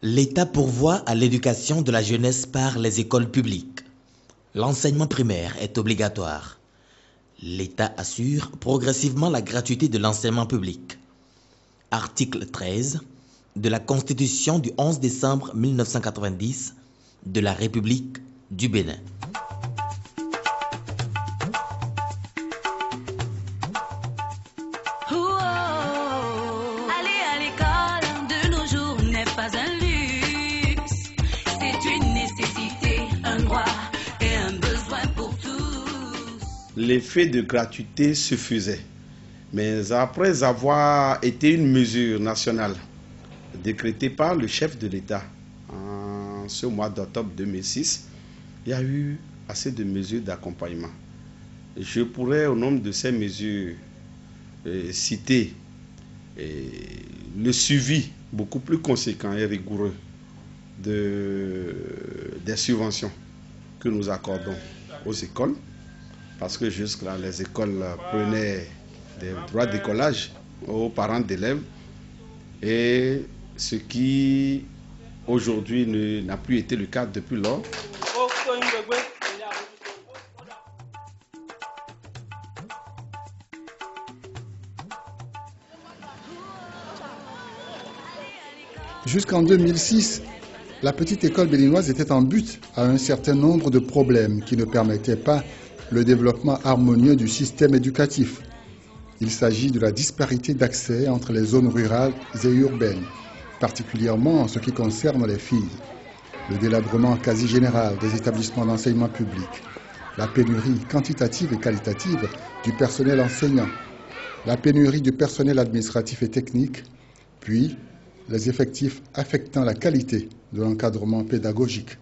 L'État pourvoit à l'éducation de la jeunesse par les écoles publiques. L'enseignement primaire est obligatoire. L'État assure progressivement la gratuité de l'enseignement public. Article 13 de la Constitution du 11 décembre 1990 de la République du Bénin. L'effet de gratuité se faisait, mais après avoir été une mesure nationale décrétée par le chef de l'État en ce mois d'octobre 2006, il y a eu assez de mesures d'accompagnement. Je pourrais, au nombre de ces mesures, citer le suivi beaucoup plus conséquent et rigoureux des subventions que nous accordons aux écoles. Parce que jusque-là, les écoles prenaient des droits d'écolage aux parents d'élèves, et ce qui aujourd'hui n'a plus été le cas depuis lors. Jusqu'en 2006, la petite école béninoise était en butte à un certain nombre de problèmes qui ne permettaient pas le développement harmonieux du système éducatif. Il s'agit de la disparité d'accès entre les zones rurales et urbaines, particulièrement en ce qui concerne les filles, le délabrement quasi général des établissements d'enseignement public, la pénurie quantitative et qualitative du personnel enseignant, la pénurie du personnel administratif et technique, puis les effectifs affectant la qualité de l'encadrement pédagogique.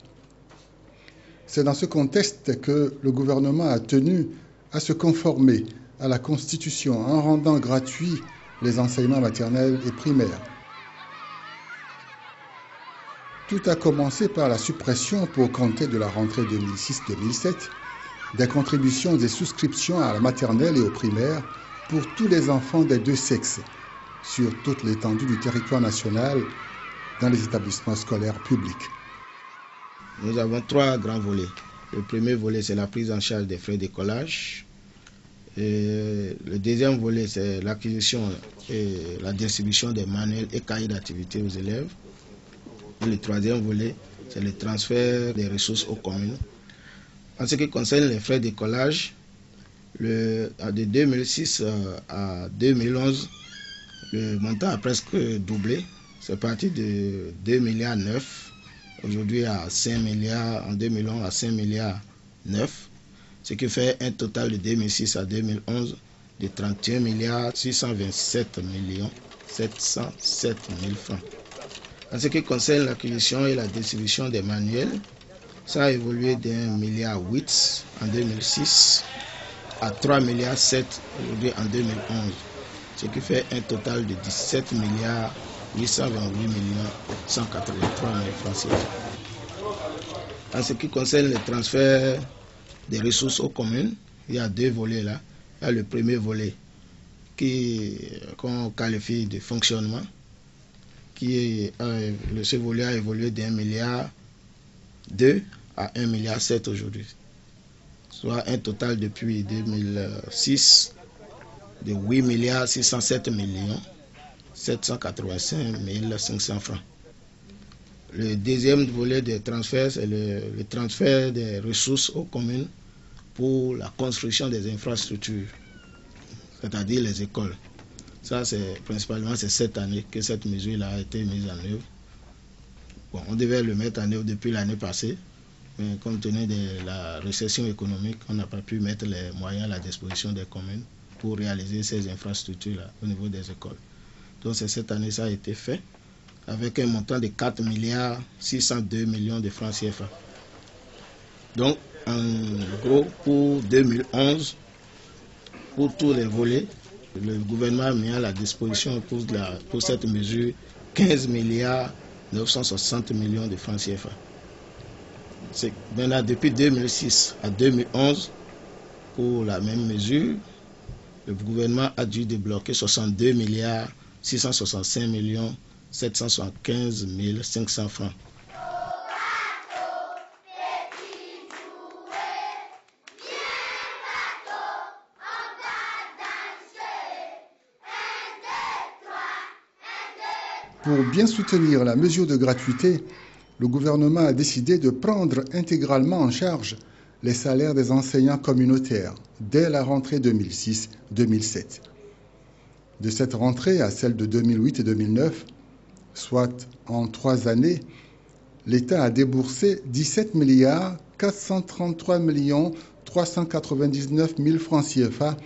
C'est dans ce contexte que le gouvernement a tenu à se conformer à la Constitution en rendant gratuits les enseignements maternels et primaires. Tout a commencé par la suppression, pour compter de la rentrée 2006-2007, des contributions et souscriptions à la maternelle et au primaire pour tous les enfants des deux sexes, sur toute l'étendue du territoire national dans les établissements scolaires publics. Nous avons trois grands volets. Le premier volet, c'est la prise en charge des frais d'écolage. Le deuxième volet, c'est l'acquisition et la distribution des manuels et cahiers d'activité aux élèves. Et le troisième volet, c'est le transfert des ressources aux communes. En ce qui concerne les frais d'écolage, de 2006 à 2011, le montant a presque doublé. C'est parti de 2,9 milliards. Aujourd'hui à 5 milliards, en 2011 à 5 milliards 9, ce qui fait un total de 2006 à 2011 de 31 milliards 627 millions 707 000 francs. En ce qui concerne l'acquisition et la distribution des manuels, ça a évolué d'1,8 milliard en 2006 à 3,7 milliards aujourd'hui en 2011, ce qui fait un total de 17 milliards 828 millions 183 000 francs CFA. En ce qui concerne le transfert des ressources aux communes, il y a deux volets là. Il y a le premier volet qu'on qualifie de fonctionnement, ce volet a évolué d'1,2 milliard à 1,7 milliard aujourd'hui, soit un total depuis 2006 de 8 milliards 607 millions 785 500 francs. Le deuxième volet des transferts, c'est le transfert des ressources aux communes pour la construction des infrastructures, c'est-à-dire les écoles. Ça, principalement, c'est cette année que cette mesure-là a été mise en œuvre. Bon, on devait le mettre en œuvre depuis l'année passée, mais compte tenu de la récession économique, on n'a pas pu mettre les moyens à la disposition des communes pour réaliser ces infrastructures-là au niveau des écoles. Donc c'est cette année ça a été fait avec un montant de 4 milliards 602 millions de francs CFA. Donc en gros pour 2011, pour tous les volets, le gouvernement a mis à la disposition pour cette mesure 15 milliards 960 millions de francs CFA. Maintenant depuis 2006 à 2011, pour la même mesure, le gouvernement a dû débloquer 62 milliards 665 millions 775 500 francs. Pour bien soutenir la mesure de gratuité, le gouvernement a décidé de prendre intégralement en charge les salaires des enseignants communautaires dès la rentrée 2006-2007. De cette rentrée à celle de 2008 et 2009, soit en 3 années, l'État a déboursé 17 433 399 000 francs CFA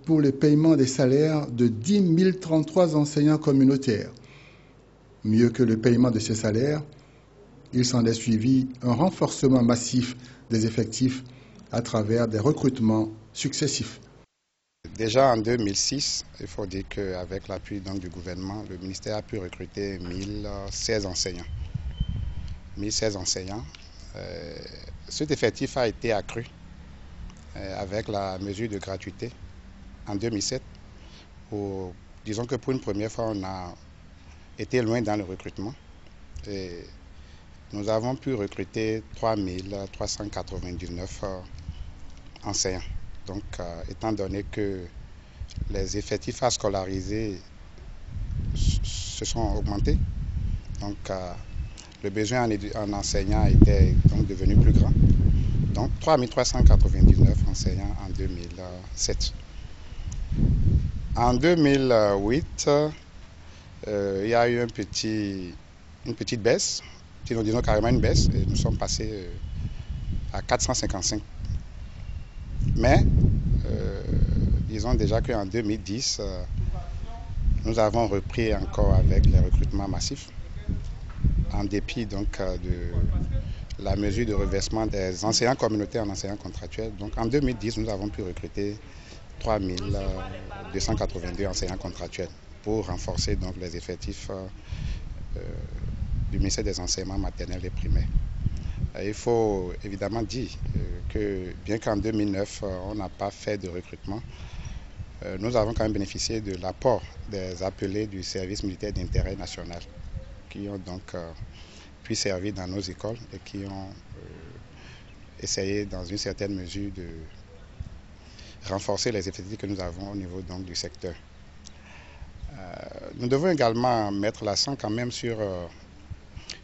pour le paiement des salaires de 10 033 enseignants communautaires. Mieux que le paiement de ces salaires, il s'en est suivi un renforcement massif des effectifs à travers des recrutements successifs. Déjà en 2006, il faut dire qu'avec l'appui du gouvernement, le ministère a pu recruter 1016 enseignants. 1016 enseignants. Cet effectif a été accru avec la mesure de gratuité en 2007. Disons que pour une première fois, on a été loin dans le recrutement. Et nous avons pu recruter 3 399 enseignants. Donc, étant donné que les effectifs à scolariser se sont augmentés, donc le besoin en enseignants était donc devenu plus grand. Donc, 3 399 enseignants en 2007. En 2008, il y a eu une petite baisse, disons carrément une baisse, et nous sommes passés à 455. Mais, disons déjà qu'en 2010, nous avons repris encore avec les recrutements massifs, en dépit donc de la mesure de reversement des enseignants communautaires en enseignants contractuels. Donc en 2010, nous avons pu recruter 3 282 enseignants contractuels pour renforcer donc les effectifs du ministère des enseignements maternels et primaires. Il faut évidemment dire que bien qu'en 2009, on n'a pas fait de recrutement, nous avons quand même bénéficié de l'apport des appelés du service militaire d'intérêt national qui ont donc pu servir dans nos écoles et qui ont essayé dans une certaine mesure de renforcer les effectifs que nous avons au niveau donc du secteur. Nous devons également mettre l'accent quand même sur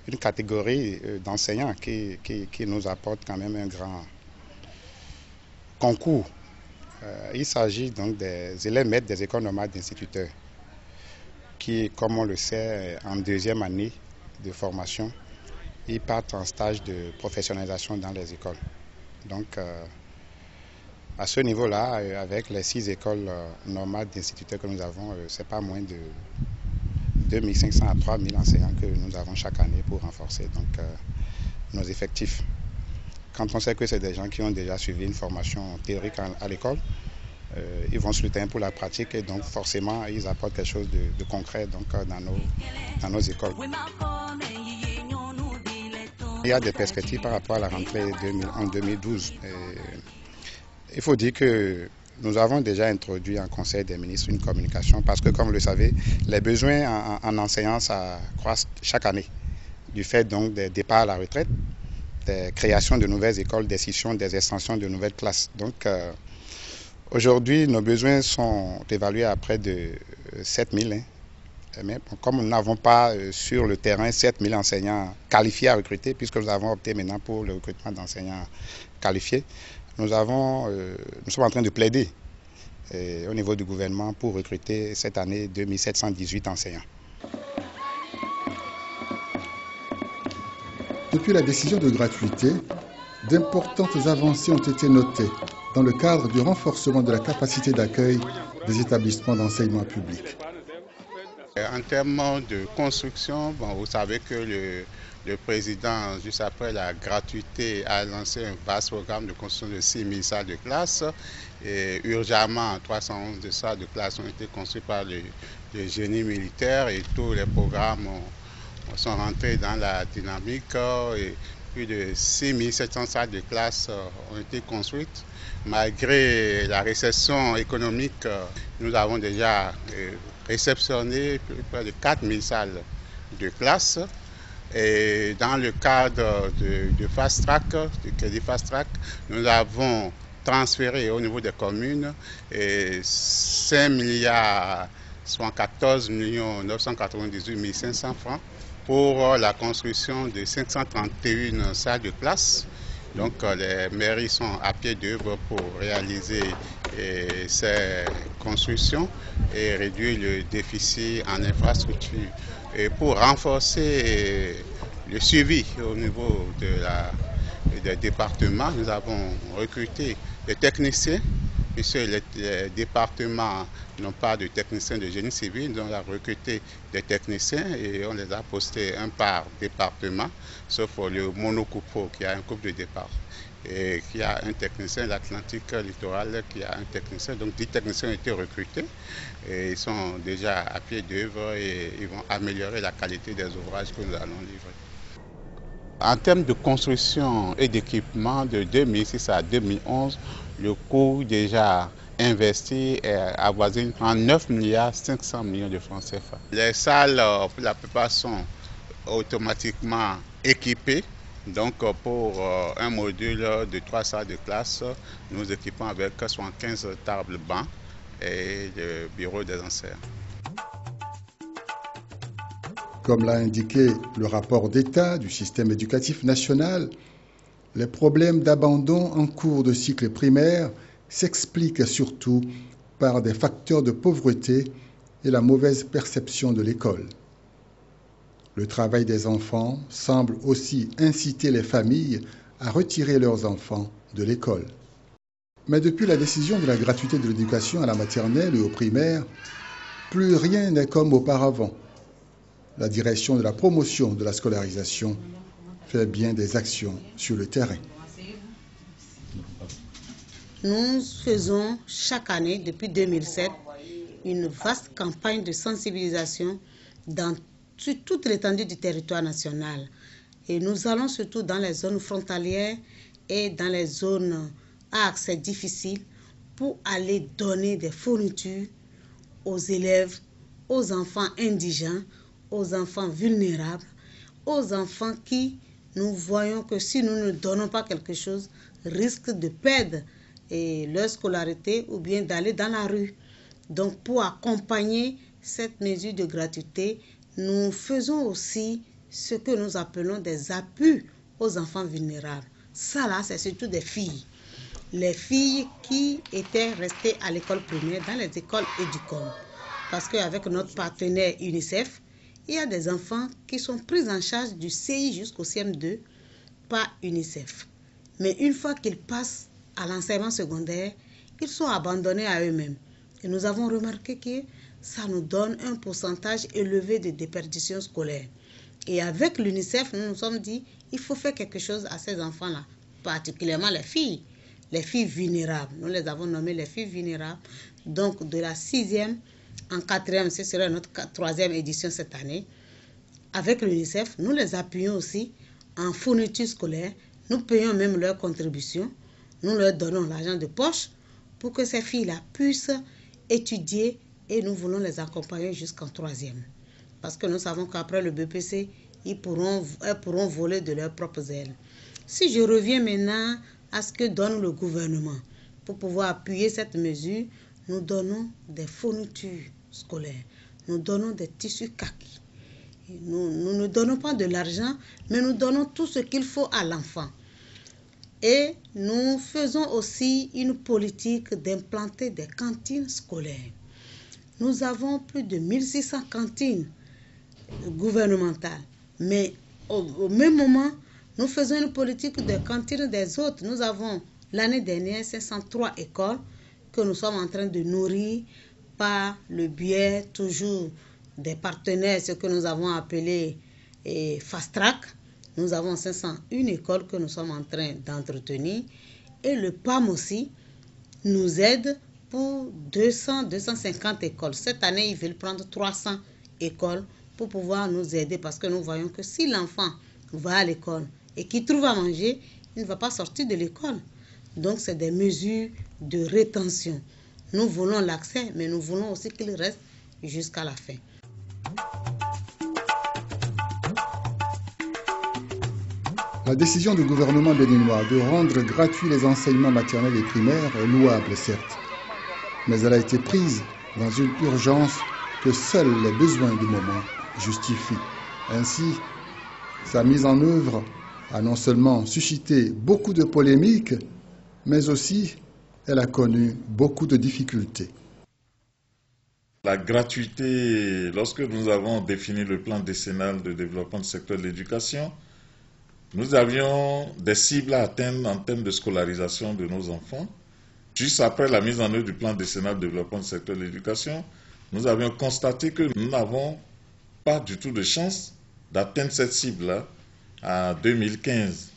une catégorie d'enseignants qui nous apporte quand même un grand concours. Il s'agit donc des élèves maîtres des écoles normales d'instituteurs qui, comme on le sait, en deuxième année de formation, ils partent en stage de professionnalisation dans les écoles. Donc, à ce niveau-là, avec les 6 écoles normales d'instituteurs que nous avons, c'est pas moins de 2500 à 3000 enseignants que nous avons chaque année pour renforcer donc, nos effectifs. Quand on sait que c'est des gens qui ont déjà suivi une formation théorique à l'école, ils vont sur le terrain pour la pratique et donc forcément ils apportent quelque chose de concret donc, dans nos écoles. Il y a des perspectives par rapport à la rentrée en 2012. Il faut dire que nous avons déjà introduit en Conseil des ministres une communication parce que, comme vous le savez, les besoins en enseignants croissent chaque année du fait donc des départs à la retraite, des créations de nouvelles écoles, des scissions, des extensions de nouvelles classes. Donc, aujourd'hui, nos besoins sont évalués à près de 7000. Mais comme nous n'avons pas sur le terrain 7000 enseignants qualifiés à recruter, puisque nous avons opté maintenant pour le recrutement d'enseignants qualifiés, nous sommes en train de plaider au niveau du gouvernement pour recruter cette année 2718 enseignants. Depuis la décision de gratuité, d'importantes avancées ont été notées dans le cadre du renforcement de la capacité d'accueil des établissements d'enseignement public. En termes de construction, vous savez que le président, juste après la gratuité, a lancé un vaste programme de construction de 6000 salles de classe. Et urgemment, 311 de salles de classe ont été construites par le génie militaire et tous les programmes sont rentrés dans la dynamique. Et plus de 6700 salles de classe ont été construites. Malgré la récession économique, nous avons déjà réceptionné près de 4000 salles de classe. Et dans le cadre de Fast Track, du crédit Fast Track, nous avons transféré au niveau des communes 5 milliards, soit 14 998 500 francs pour la construction de 531 salles de classe. Donc les mairies sont à pied d'œuvre pour réaliser ces constructions et réduire le déficit en infrastructure. Et pour renforcer le suivi au niveau des départements, nous avons recruté des techniciens, puisque les départements n'ont pas de techniciens de génie civil, donc on a recruté des techniciens et on les a postés un par département, sauf le monocoupo qui a un couple de départ. Et qui a un technicien, l'Atlantique littoral qui a un technicien. Donc 10 techniciens ont été recrutés et ils sont déjà à pied d'œuvre et ils vont améliorer la qualité des ouvrages que nous allons livrer. En termes de construction et d'équipement de 2006 à 2011, le coût déjà investi avoisine en 9 milliards 500 millions de francs CFA. Les salles, pour la plupart, sont automatiquement équipées. Donc pour un module de 3 salles de classe, nous équipons avec 75 tables bancs et le bureau des enseignants. Comme l'a indiqué le rapport d'État du système éducatif national, les problèmes d'abandon en cours de cycle primaire s'expliquent surtout par des facteurs de pauvreté et la mauvaise perception de l'école. Le travail des enfants semble aussi inciter les familles à retirer leurs enfants de l'école. Mais depuis la décision de la gratuité de l'éducation à la maternelle et au primaire, plus rien n'est comme auparavant. La direction de la promotion de la scolarisation fait bien des actions sur le terrain. Nous faisons chaque année, depuis 2007, une vaste campagne de sensibilisation sur toute l'étendue du territoire national. Et nous allons surtout dans les zones frontalières et dans les zones à accès difficile pour aller donner des fournitures aux élèves, aux enfants indigents, aux enfants vulnérables, aux enfants qui, nous voyons que si nous ne donnons pas quelque chose, risquent de perdre leur scolarité ou bien d'aller dans la rue. Donc pour accompagner cette mesure de gratuité, nous faisons aussi ce que nous appelons des appuis aux enfants vulnérables. Ça là, c'est surtout des filles. Les filles qui étaient restées à l'école primaire, dans les écoles Educom. Parce qu'avec notre partenaire UNICEF, il y a des enfants qui sont pris en charge du CI jusqu'au CM2 par UNICEF. Mais une fois qu'ils passent à l'enseignement secondaire, ils sont abandonnés à eux-mêmes. Et nous avons remarqué que ça nous donne un pourcentage élevé de déperdition scolaire. Et avec l'UNICEF, nous nous sommes dit, il faut faire quelque chose à ces enfants-là, particulièrement les filles vulnérables. Nous les avons nommées les filles vulnérables. Donc de la 6e en 4e, ce sera notre 3e édition cette année. Avec l'UNICEF, nous les appuyons aussi en fourniture scolaire. Nous payons même leurs contributions. Nous leur donnons l'argent de poche pour que ces filles-là puissent étudier et nous voulons les accompagner jusqu'en 3e. Parce que nous savons qu'après le BPC, elles pourront voler de leurs propres ailes. Si je reviens maintenant à ce que donne le gouvernement pour pouvoir appuyer cette mesure, nous donnons des fournitures scolaires, nous donnons des tissus kaki. Nous ne donnons pas de l'argent, mais nous donnons tout ce qu'il faut à l'enfant. Et nous faisons aussi une politique d'implanter des cantines scolaires. Nous avons plus de 1600 cantines gouvernementales. Mais au même moment, nous faisons une politique de cantines des autres. Nous avons l'année dernière 503 écoles que nous sommes en train de nourrir par le biais toujours des partenaires, ce que nous avons appelé Fast Track. Nous avons 501 écoles que nous sommes en train d'entretenir. Et le PAM aussi nous aide pour 250 écoles. Cette année, ils veulent prendre 300 écoles pour pouvoir nous aider parce que nous voyons que si l'enfant va à l'école et qu'il trouve à manger, il ne va pas sortir de l'école. Donc, c'est des mesures de rétention. Nous voulons l'accès, mais nous voulons aussi qu'il reste jusqu'à la fin. La décision du gouvernement béninois de rendre gratuits les enseignements maternels et primaires est louable, certes, mais elle a été prise dans une urgence que seuls les besoins du moment justifient. Ainsi, sa mise en œuvre a non seulement suscité beaucoup de polémiques, mais aussi elle a connu beaucoup de difficultés. La gratuité, lorsque nous avons défini le plan décennal de développement du secteur de l'éducation, nous avions des cibles à atteindre en termes de scolarisation de nos enfants. Juste après la mise en œuvre du plan décennal de développement du secteur de l'éducation, nous avions constaté que nous n'avons pas du tout de chance d'atteindre cette cible-là en 2015.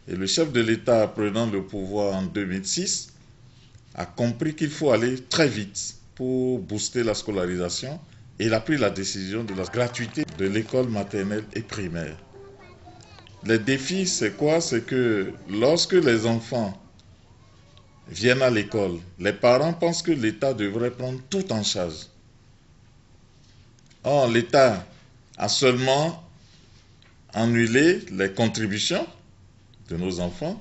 Et le chef de l'État, prenant le pouvoir en 2006, a compris qu'il faut aller très vite pour booster la scolarisation et il a pris la décision de la gratuité de l'école maternelle et primaire. Les défis, c'est quoi? C'est que lorsque les enfants viennent à l'école, les parents pensent que l'État devrait prendre tout en charge. Or, l'État a seulement annulé les contributions de nos enfants.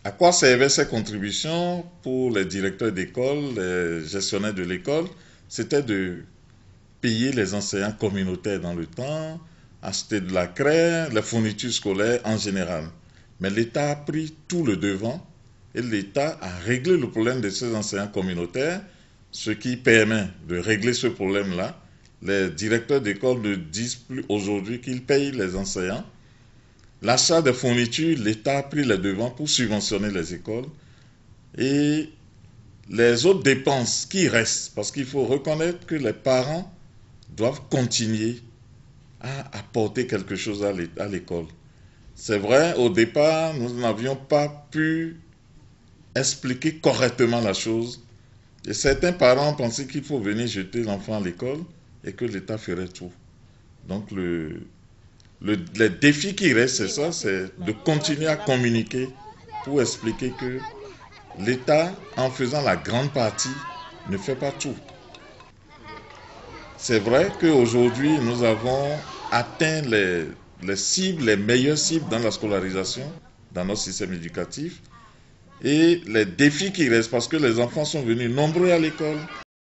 À quoi servaient ces contributions pour les directeurs d'école, les gestionnaires de l'école? C'était de payer les enseignants communautaires dans le temps, acheter de la craie, les fournitures scolaires en général. Mais l'État a pris tout le devant et l'État a réglé le problème de ces enseignants communautaires, ce qui permet de régler ce problème-là. Les directeurs d'école ne disent plus aujourd'hui qu'ils payent les enseignants. L'achat de fournitures, l'État a pris les devants pour subventionner les écoles. Et les autres dépenses qui restent, parce qu'il faut reconnaître que les parents doivent continuer à apporter quelque chose à l'école. C'est vrai, au départ, nous n'avions pas pu expliquer correctement la chose. Et certains parents pensaient qu'il faut venir jeter l'enfant à l'école et que l'État ferait tout. Donc le défi qui reste, c'est ça, c'est de continuer à communiquer pour expliquer que l'État, en faisant la grande partie, ne fait pas tout. C'est vrai qu'aujourd'hui, nous avons atteint les cibles, les meilleures cibles dans la scolarisation, dans notre système éducatif. Et les défis qui restent, parce que les enfants sont venus nombreux à l'école,